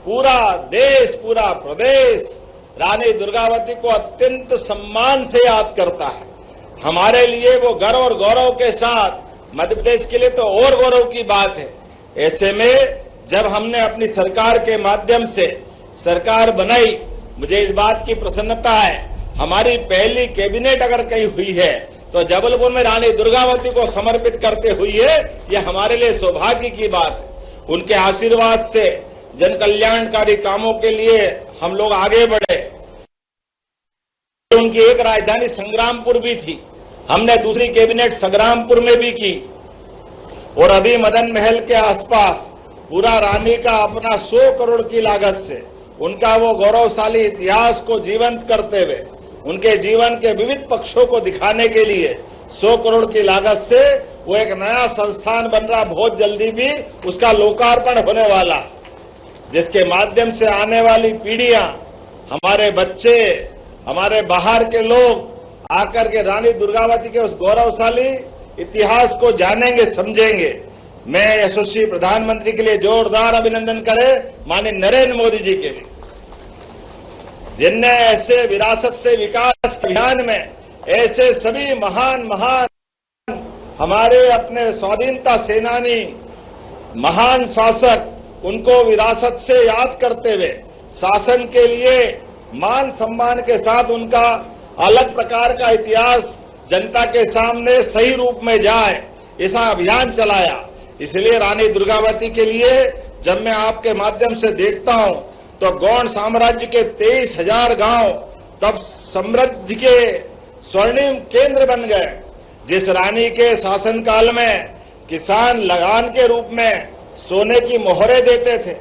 पूरा देश, पूरा प्रदेश रानी दुर्गावती को अत्यंत सम्मान से याद करता है। हमारे लिए वो गर्व और गौरव के साथ, मध्य प्रदेश के लिए तो और गौरव की बात है। ऐसे में जब हमने अपनी सरकार के माध्यम से सरकार बनाई, मुझे इस बात की प्रसन्नता है, हमारी पहली कैबिनेट अगर कहीं हुई है तो जबलपुर में रानी दुर्गावती को समर्पित करते हुई है। यह हमारे लिए सौभाग्य की बात है। उनके आशीर्वाद से जन कल्याणकारी कामों के लिए हम लोग आगे बढ़े। उनकी एक राजधानी संग्रामपुर भी थी, हमने दूसरी कैबिनेट संग्रामपुर में भी की, और अभी मदन महल के आसपास पूरा रानी का अपना 100 करोड़ की लागत से उनका वो गौरवशाली इतिहास को जीवंत करते हुए उनके जीवन के विविध पक्षों को दिखाने के लिए 100 करोड़ की लागत से वो एक नया संस्थान बन रहा, बहुत जल्दी भी उसका लोकार्पण होने वाला, जिसके माध्यम से आने वाली पीढ़ियां, हमारे बच्चे, हमारे बाहर के लोग आकर के रानी दुर्गावती के उस गौरवशाली इतिहास को जानेंगे, समझेंगे। मैं यशस्वी प्रधानमंत्री के लिए जोरदार अभिनंदन करें माननीय नरेंद्र मोदी जी के लिए, जिनने ऐसे विरासत से विकास अभियान में ऐसे सभी महान हमारे अपने स्वाधीनता सेनानी, महान शासक, उनको विरासत से याद करते हुए शासन के लिए मान सम्मान के साथ उनका अलग प्रकार का इतिहास जनता के सामने सही रूप में जाए, ऐसा अभियान चलाया। इसलिए रानी दुर्गावती के लिए जब मैं आपके माध्यम से देखता हूं तो गौड़ साम्राज्य के 23,000 गांव तब समृद्धि के स्वर्णिम केंद्र बन गए। जिस रानी के शासनकाल में किसान लगान के रूप में सोने की मोहरें देते थे,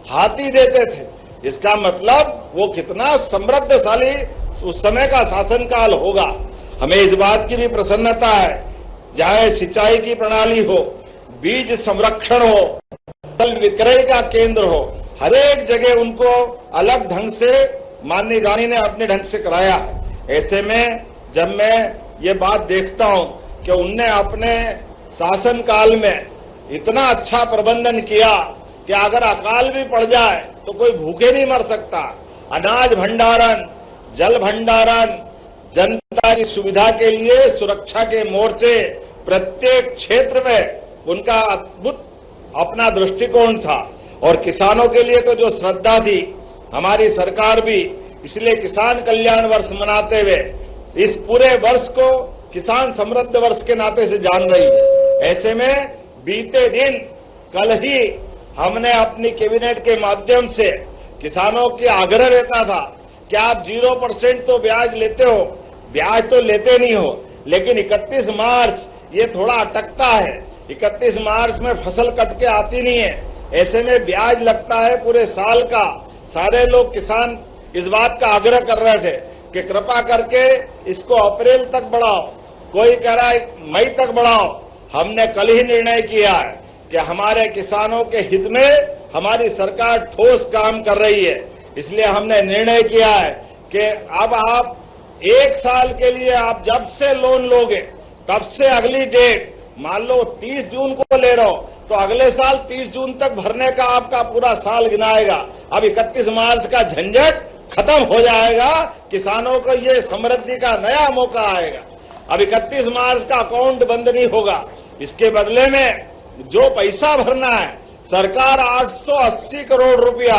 हाथी देते थे, इसका मतलब वो कितना समृद्धशाली उस समय का शासनकाल होगा। हमें इस बात की भी प्रसन्नता है, चाहे सिंचाई की प्रणाली हो, बीज संरक्षण हो, फल विक्रय का केंद्र हो, हर एक जगह उनको अलग ढंग से माननीय रानी ने अपने ढंग से कराया। ऐसे में जब मैं ये बात देखता हूं कि उनने अपने शासनकाल में इतना अच्छा प्रबंधन किया कि अगर अकाल भी पड़ जाए तो कोई भूखे नहीं मर सकता। अनाज भंडारण, जल भंडारण, जनता की सुविधा के लिए सुरक्षा के मोर्चे, प्रत्येक क्षेत्र में उनका अद्भुत अपना दृष्टिकोण था। और किसानों के लिए तो जो श्रद्धा थी, हमारी सरकार भी इसलिए किसान कल्याण वर्ष मनाते हुए इस पूरे वर्ष को किसान समृद्ध वर्ष के नाते से जान रही है। ऐसे में बीते दिन कल ही हमने अपनी कैबिनेट के माध्यम से किसानों की आग्रह रहता था कि आप 0% तो ब्याज लेते हो, ब्याज तो लेते नहीं हो, लेकिन 31 मार्च ये थोड़ा अटकता है। 31 मार्च में फसल कट के आती नहीं है, ऐसे में ब्याज लगता है पूरे साल का। सारे लोग किसान इस बात का आग्रह कर रहे थे कि कृपा करके इसको अप्रैल तक बढ़ाओ, कोई कह रहा है मई तक बढ़ाओ। हमने कल ही निर्णय किया है कि हमारे किसानों के हित में हमारी सरकार ठोस काम कर रही है। इसलिए हमने निर्णय किया है कि अब आप 1 साल के लिए आप जब से लोन लोगे तब से अगली डेट, मान लो 30 जून को ले रहे हो तो अगले साल 30 जून तक भरने का आपका पूरा साल गिनाएगा। अब 31 मार्च का झंझट खत्म हो जाएगा, किसानों को ये समृद्धि का नया मौका आएगा। अब 31 मार्च का अकाउंट बंद नहीं होगा, इसके बदले में जो पैसा भरना है सरकार 880 करोड़ रुपया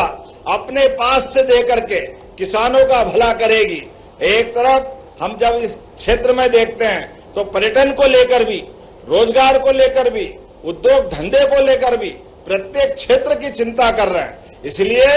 अपने पास से देकर के किसानों का भला करेगी। एक तरफ हम जब इस क्षेत्र में देखते हैं तो पर्यटन को लेकर भी, रोजगार को लेकर भी, उद्योग धंधे को लेकर भी प्रत्येक क्षेत्र की चिंता कर रहे हैं। इसलिए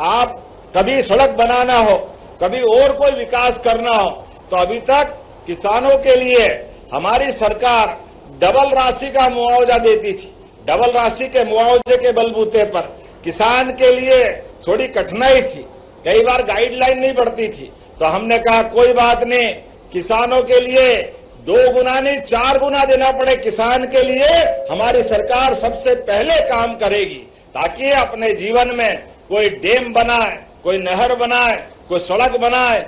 आप कभी सड़क बनाना हो, कभी और कोई विकास करना हो, तो अभी तक किसानों के लिए हमारी सरकार डबल राशि का मुआवजा देती थी। डबल राशि के मुआवजे के बलबूते पर किसान के लिए थोड़ी कठिनाई थी, कई बार गाइडलाइन नहीं बढ़ती थी, तो हमने कहा कोई बात नहीं, किसानों के लिए 2 गुना नहीं 4 गुना देना पड़े किसान के लिए हमारी सरकार सबसे पहले काम करेगी, ताकि अपने जीवन में कोई डैम बनाए, कोई नहर बनाए, कोई सड़क बनाए,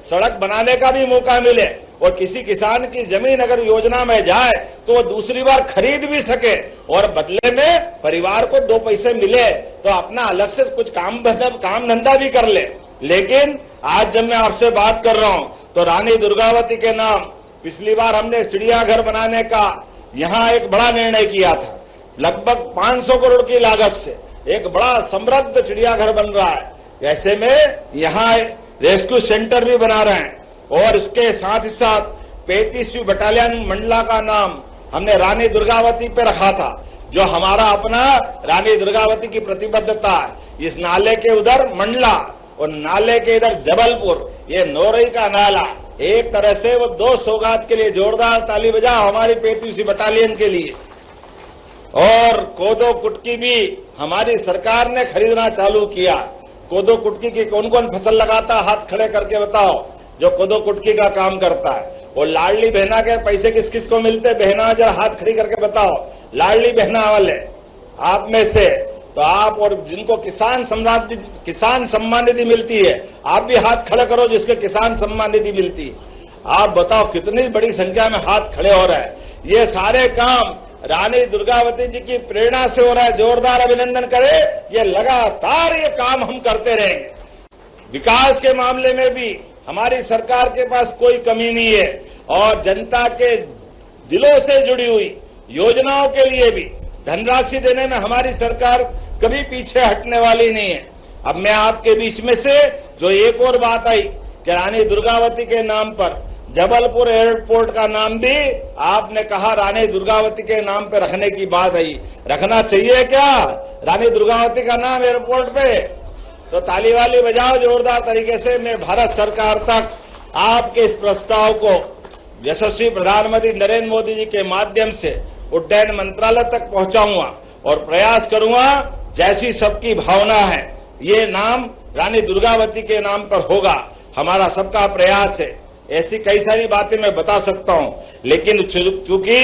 सड़क बनाने का भी मौका मिले और किसी किसान की जमीन अगर योजना में जाए तो वो दूसरी बार खरीद भी सके और बदले में परिवार को 2 पैसे मिले तो अपना अलग से कुछ काम धंधा भी कर ले। लेकिन आज जब मैं आपसे बात कर रहा हूं तो रानी दुर्गावती के नाम पिछली बार हमने चिड़ियाघर बनाने का यहां एक बड़ा निर्णय किया था। लगभग 500 करोड़ की लागत से एक बड़ा समृद्ध चिड़ियाघर बन रहा है। ऐसे में यहां रेस्क्यू सेंटर भी बना रहे हैं और इसके साथ ही साथ 35वीं बटालियन मंडला का नाम हमने रानी दुर्गावती पे रखा था, जो हमारा अपना रानी दुर्गावती की प्रतिबद्धता है। इस नाले के उधर मंडला और नाले के इधर जबलपुर, ये नौरई का नाला, एक तरह से वो 2 सौगात के लिए जोरदार ताली बजाओ हमारी 35वीं बटालियन के लिए। और कोदो कुटकी भी हमारी सरकार ने खरीदना चालू किया। कोदो कुटकी की कौन कौन फसल लगाता, हाथ खड़े करके बताओ, जो कोदो कुटकी का काम करता है। वो लाडली बहना के पैसे किस किस को मिलते, बहना जरा हाथ खड़ी करके बताओ, लाडली बहना वाले आप में से। तो आप और जिनको किसान सम्मान निधि मिलती है, आप भी हाथ खड़े करो जिसके किसान सम्मान निधि मिलती है। आप बताओ कितनी बड़ी संख्या में हाथ खड़े हो रहे हैं। ये सारे काम रानी दुर्गावती जी की प्रेरणा से हो रहा है। जोरदार अभिनंदन करें। ये लगातार ये काम हम करते रहेंगे। विकास के मामले में भी हमारी सरकार के पास कोई कमी नहीं है और जनता के दिलों से जुड़ी हुई योजनाओं के लिए भी धनराशि देने में हमारी सरकार कभी पीछे हटने वाली नहीं है। अब मैं आपके बीच में से जो एक और बात आई कि रानी दुर्गावती के नाम पर जबलपुर एयरपोर्ट का नाम भी आपने कहा रानी दुर्गावती के नाम पे रखने की बात आई। रखना चाहिए क्या रानी दुर्गावती का नाम एयरपोर्ट पे? तो ताली वाली बजाओ जोरदार तरीके से। मैं भारत सरकार तक आपके इस प्रस्ताव को यशस्वी प्रधानमंत्री नरेंद्र मोदी जी के माध्यम से उड्डयन मंत्रालय तक पहुंचाऊंगा और प्रयास करूंगा जैसी सबकी भावना है ये नाम रानी दुर्गावती के नाम पर होगा। हमारा सबका प्रयास है। ऐसी कई सारी बातें मैं बता सकता हूं, लेकिन चूंकि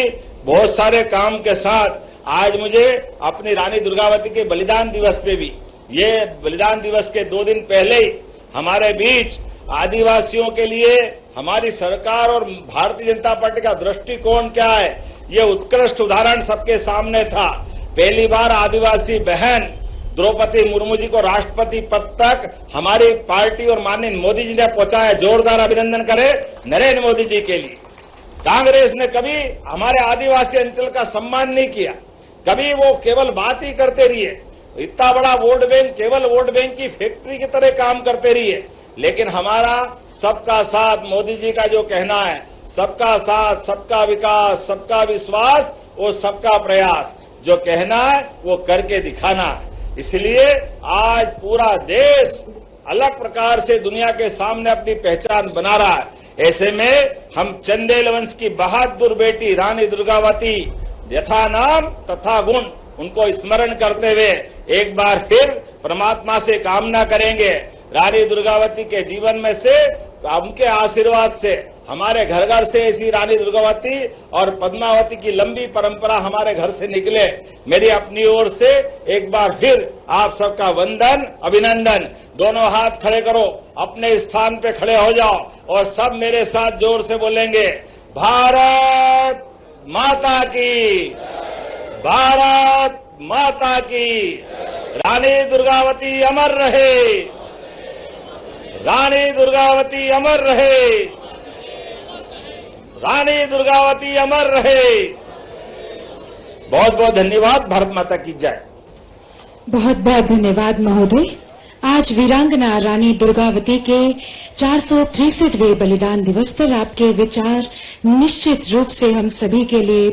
बहुत सारे काम के साथ आज मुझे अपनी रानी दुर्गावती के बलिदान दिवस पे भी, ये बलिदान दिवस के 2 दिन पहले ही हमारे बीच आदिवासियों के लिए हमारी सरकार और भारतीय जनता पार्टी का दृष्टिकोण क्या है, ये उत्कृष्ट उदाहरण सबके सामने था। पहली बार आदिवासी बहन द्रौपदी मुर्मू जी को राष्ट्रपति पद तक हमारी पार्टी और माननीय मोदी जी ने पहुंचाया। जोरदार अभिनंदन करें नरेंद्र मोदी जी के लिए। कांग्रेस ने कभी हमारे आदिवासी अंचल का सम्मान नहीं किया, कभी वो केवल बात ही करते रहिए। इतना बड़ा वोट बैंक केवल वोट बैंक की फैक्ट्री की तरह काम करते रहिए। लेकिन हमारा सबका साथ, मोदी जी का जो कहना है, सबका साथ, सबका विकास, सबका विश्वास और सबका प्रयास, जो कहना है वो करके दिखाना है। इसलिए आज पूरा देश अलग प्रकार से दुनिया के सामने अपनी पहचान बना रहा है। ऐसे में हम चंदेल वंश की बहादुर बेटी रानी दुर्गावती यथा नाम तथा गुण, उनको स्मरण करते हुए एक बार फिर परमात्मा से कामना करेंगे रानी दुर्गावती के जीवन में से, उनके आशीर्वाद से हमारे घर घर से ऐसी रानी दुर्गावती और पद्मावती की लंबी परंपरा हमारे घर से निकले। मेरी अपनी ओर से एक बार फिर आप सबका वंदन, अभिनंदन। दोनों हाथ खड़े करो, अपने स्थान पे खड़े हो जाओ और सब मेरे साथ जोर से बोलेंगे, भारत माता की, भारत माता की। रानी दुर्गावती अमर रहे, रानी दुर्गावती अमर रहे, रानी दुर्गावती अमर रहे। बहुत बहुत धन्यवाद। भारत माता की जय। बहुत बहुत धन्यवाद महोदय। आज वीरांगना रानी दुर्गावती के 463वें बलिदान दिवस पर आपके विचार निश्चित रूप से हम सभी के लिए